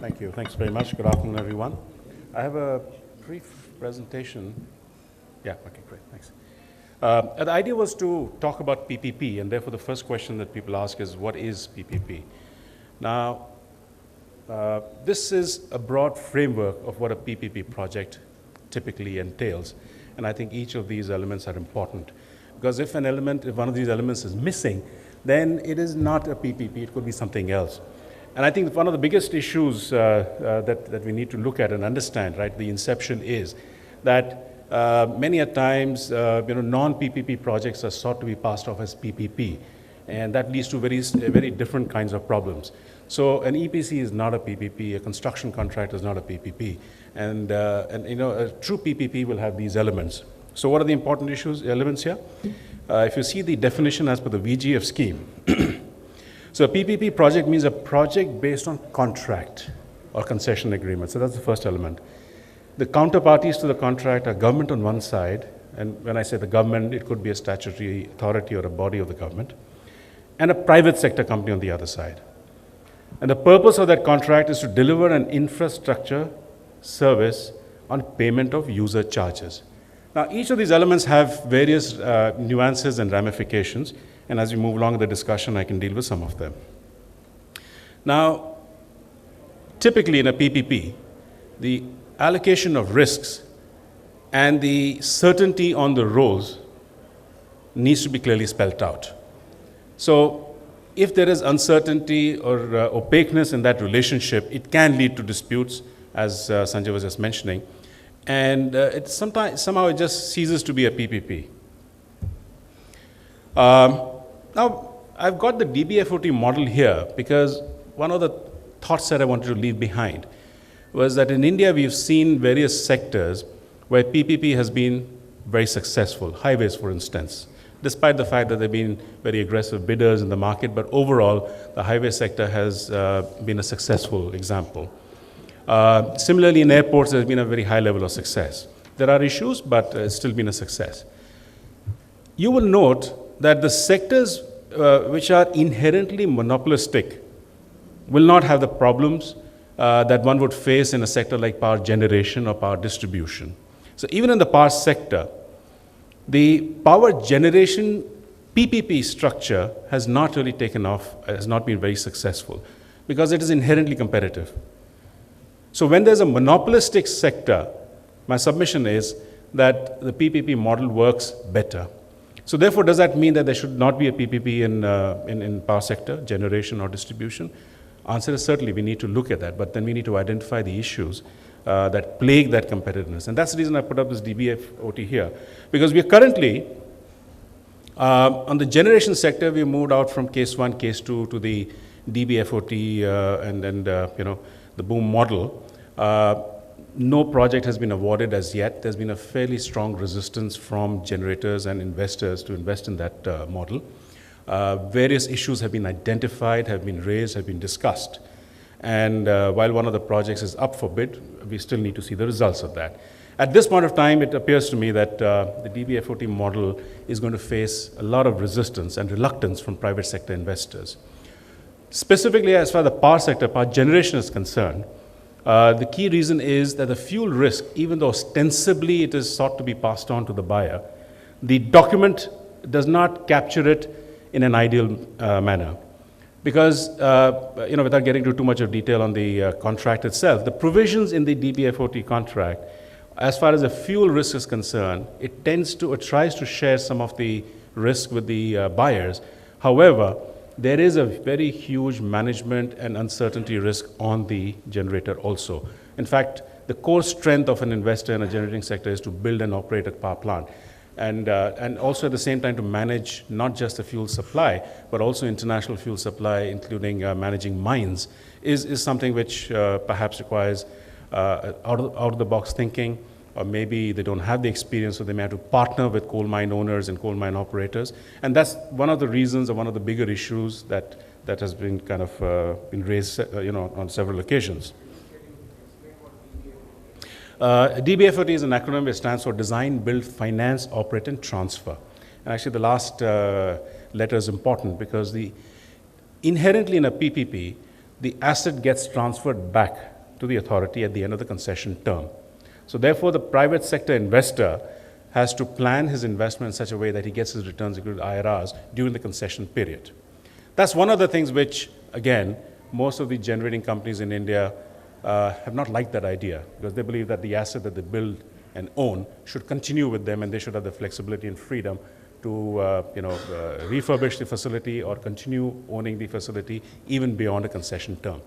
Thank you. Thanks very much. Good afternoon, everyone. I have a brief presentation. Yeah, okay, great, thanks. The idea was to talk about PPP, and therefore the first question that people ask is, what is PPP? Now, this is a broad framework of what a PPP project typically entails, and I think each of these elements are important. Because if one of these elements is missing, then it is not a PPP, it could be something else. And I think one of the biggest issues that we need to look at and understand, right, the inception is that many a times, non-PPP projects are sought to be passed off as PPP, and that leads to very different kinds of problems. So an EPC is not a PPP, a construction contract is not a PPP, and a true PPP will have these elements. So what are the important elements here? If you see the definition as per the VGF scheme, so a PPP project means a project based on contract or concession agreement. So that's the first element. The counterparties to the contract are government on one side, and when I say the government, it could be a statutory authority or a body of the government, and a private sector company on the other side. And the purpose of that contract is to deliver an infrastructure service on payment of user charges. Now, each of these elements have various nuances and ramifications, and as we move along in the discussion, I can deal with some of them. Now, typically in a PPP, the allocation of risks and the certainty on the roles needs to be clearly spelled out. So, if there is uncertainty or opaqueness in that relationship, it can lead to disputes, as Sanjay was just mentioning, and somehow it just ceases to be a PPP. Now, I've got the DBFOT model here because one of the thoughts that I wanted to leave behind was that in India we've seen various sectors where PPP has been very successful, highways for instance, despite the fact that there have been very aggressive bidders in the market, but overall the highway sector has been a successful example. Similarly, in airports, there's been a very high level of success. There are issues, but it's still been a success. You will note that the sectors which are inherently monopolistic will not have the problems that one would face in a sector like power generation or power distribution. So even in the power sector, the power generation PPP structure has not really taken off, has not been very successful, because it is inherently competitive. So when there's a monopolistic sector, my submission is that the PPP model works better. So therefore, does that mean that there should not be a PPP in power sector, generation or distribution? Answer is certainly we need to look at that, but then we need to identify the issues that plague that competitiveness. And that's the reason I put up this DBFOT here. Because we are currently, on the generation sector, we moved out from case 1, case 2 to the DBFOT and the boom model. No project has been awarded as yet. There's been a fairly strong resistance from generators and investors to invest in that model. Various issues have been identified, have been raised, have been discussed. And while one of the projects is up for bid, we still need to see the results of that. At this point of time, it appears to me that the DBFOT model is going to face a lot of resistance and reluctance from private sector investors. Specifically, as far as the power sector, power generation is concerned, the key reason is that the fuel risk, even though ostensibly it is sought to be passed on to the buyer, the document does not capture it in an ideal manner. Because, without getting into too much of detail on the contract itself, the provisions in the DBFOT contract, as far as the fuel risk is concerned, it tries to share some of the risk with the buyers. However, there is a very huge management and uncertainty risk on the generator also. In fact, the core strength of an investor in a generating sector is to build and operate a power plant. And also at the same time to manage not just the fuel supply, but also international fuel supply, including managing mines, is something which perhaps requires out-of-the-box thinking, or maybe they don't have the experience, so they may have to partner with coal mine owners and coal mine operators. And that's one of the reasons, or one of the bigger issues that has been kind of been raised on several occasions. DBFOT is an acronym which stands for Design, Build, Finance, Operate, and Transfer. And actually the last letter is important because inherently in a PPP, the asset gets transferred back to the authority at the end of the concession term. So therefore, the private sector investor has to plan his investment in such a way that he gets his returns, including IRRs, during the concession period. That's one of the things which, again, most of the generating companies in India have not liked that idea, because they believe that the asset that they build and own should continue with them, and they should have the flexibility and freedom to refurbish the facility or continue owning the facility even beyond a concession term.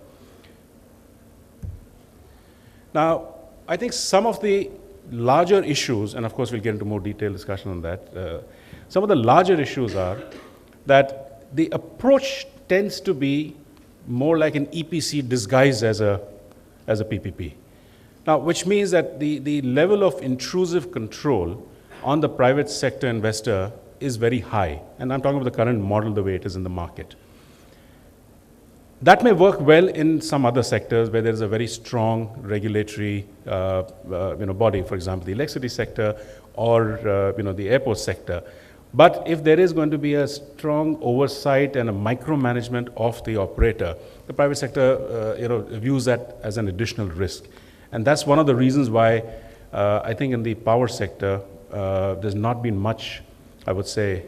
Now, I think some of the larger issues, and of course we'll get into more detailed discussion on that, some of the larger issues are that the approach tends to be more like an EPC disguised as a PPP. Now, which means that the level of intrusive control on the private sector investor is very high. And I'm talking about the current model, the way it is in the market. That may work well in some other sectors where there is a very strong regulatory body, for example, the electricity sector or the airport sector. But if there is going to be a strong oversight and a micromanagement of the operator, the private sector views that as an additional risk. And that's one of the reasons why I think in the power sector there's not been much, I would say,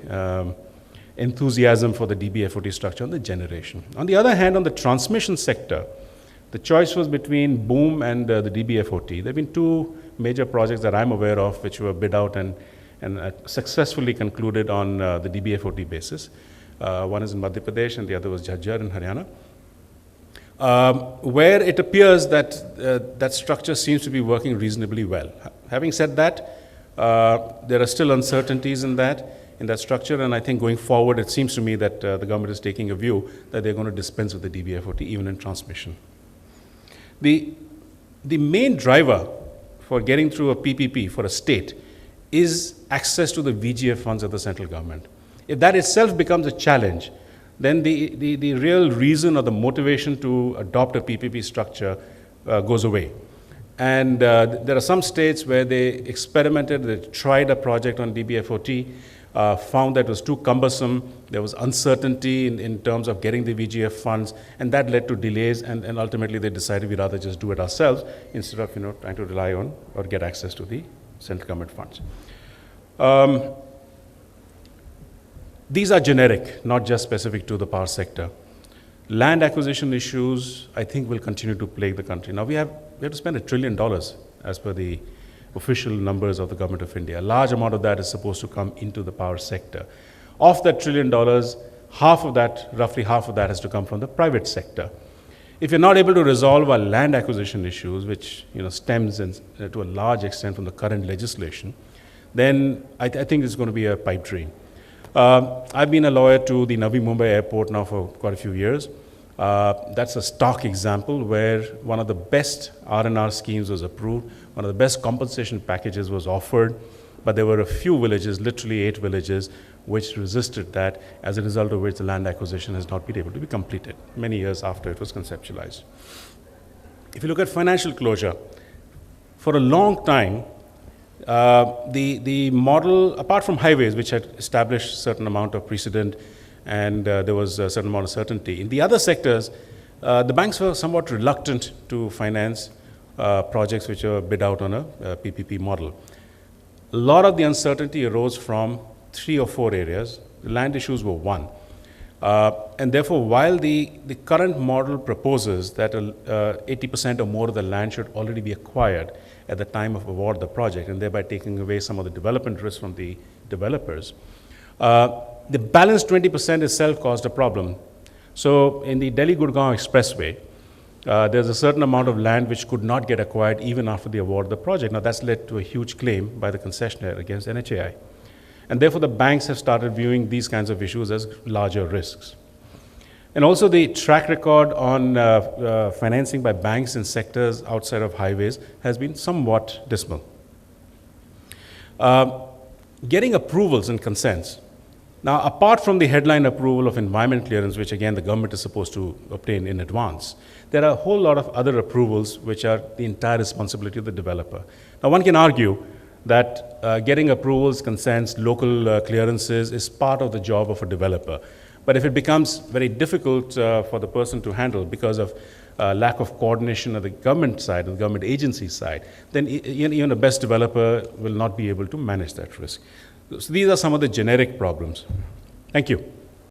enthusiasm for the DBFOT structure on the generation. On the other hand, on the transmission sector, the choice was between BOOM and the DBFOT. There have been two major projects that I'm aware of which were bid out and successfully concluded on the DBFOT basis. One is in Madhya Pradesh and the other was Jhajjar in Haryana, where it appears that that structure seems to be working reasonably well. Having said that, there are still uncertainties in that structure, and I think going forward it seems to me that the government is taking a view that they're going to dispense with the DBFOT even in transmission. The main driver for getting through a PPP for a state is access to the VGF funds of the central government. If that itself becomes a challenge, then the real reason or the motivation to adopt a PPP structure goes away. And there are some states where they experimented, they tried a project on DBFOT, found that it was too cumbersome, there was uncertainty in terms of getting the VGF funds, and that led to delays, and ultimately they decided we'd rather just do it ourselves instead of trying to rely on or get access to the central government funds. These are generic, not just specific to the power sector. Land acquisition issues, I think, will continue to plague the country. Now, we have to spend $1 trillion as per the official numbers of the Government of India. A large amount of that is supposed to come into the power sector. Of that $1 trillion, roughly half of that has to come from the private sector. If you're not able to resolve our land acquisition issues, which stems to a large extent from the current legislation, then I think it's going to be a pipe dream. I've been a lawyer to the Navi Mumbai airport now for quite a few years. That's a stark example where one of the best R&R schemes was approved, one of the best compensation packages was offered, but there were a few villages, literally 8 villages, which resisted that, as a result of which the land acquisition has not been able to be completed many years after it was conceptualized. If you look at financial closure, for a long time, the model, apart from highways, which had established a certain amount of precedent and there was a certain amount of certainty, in the other sectors, the banks were somewhat reluctant to finance projects which were bid out on a PPP model. A lot of the uncertainty arose from 3 or 4 areas. The land issues were one. And therefore, while the current model proposes that 80% or more of the land should already be acquired at the time of award of the project, and thereby taking away some of the development risk from the developers, the balance 20% itself caused a problem. So in the Delhi-Gurgaon Expressway, there's a certain amount of land which could not get acquired even after the award of the project. Now that's led to a huge claim by the concessionaire against NHAI. And therefore the banks have started viewing these kinds of issues as larger risks. And also the track record on financing by banks in sectors outside of highways has been somewhat dismal. Getting approvals and consents. Now, apart from the headline approval of environment clearance, which again the government is supposed to obtain in advance, there are a whole lot of other approvals which are the entire responsibility of the developer. Now, one can argue that getting approvals, consents, local clearances is part of the job of a developer. But if it becomes very difficult for the person to handle because of lack of coordination on the government side, on the government agency side, then even a best developer will not be able to manage that risk. So these are some of the generic problems. Thank you.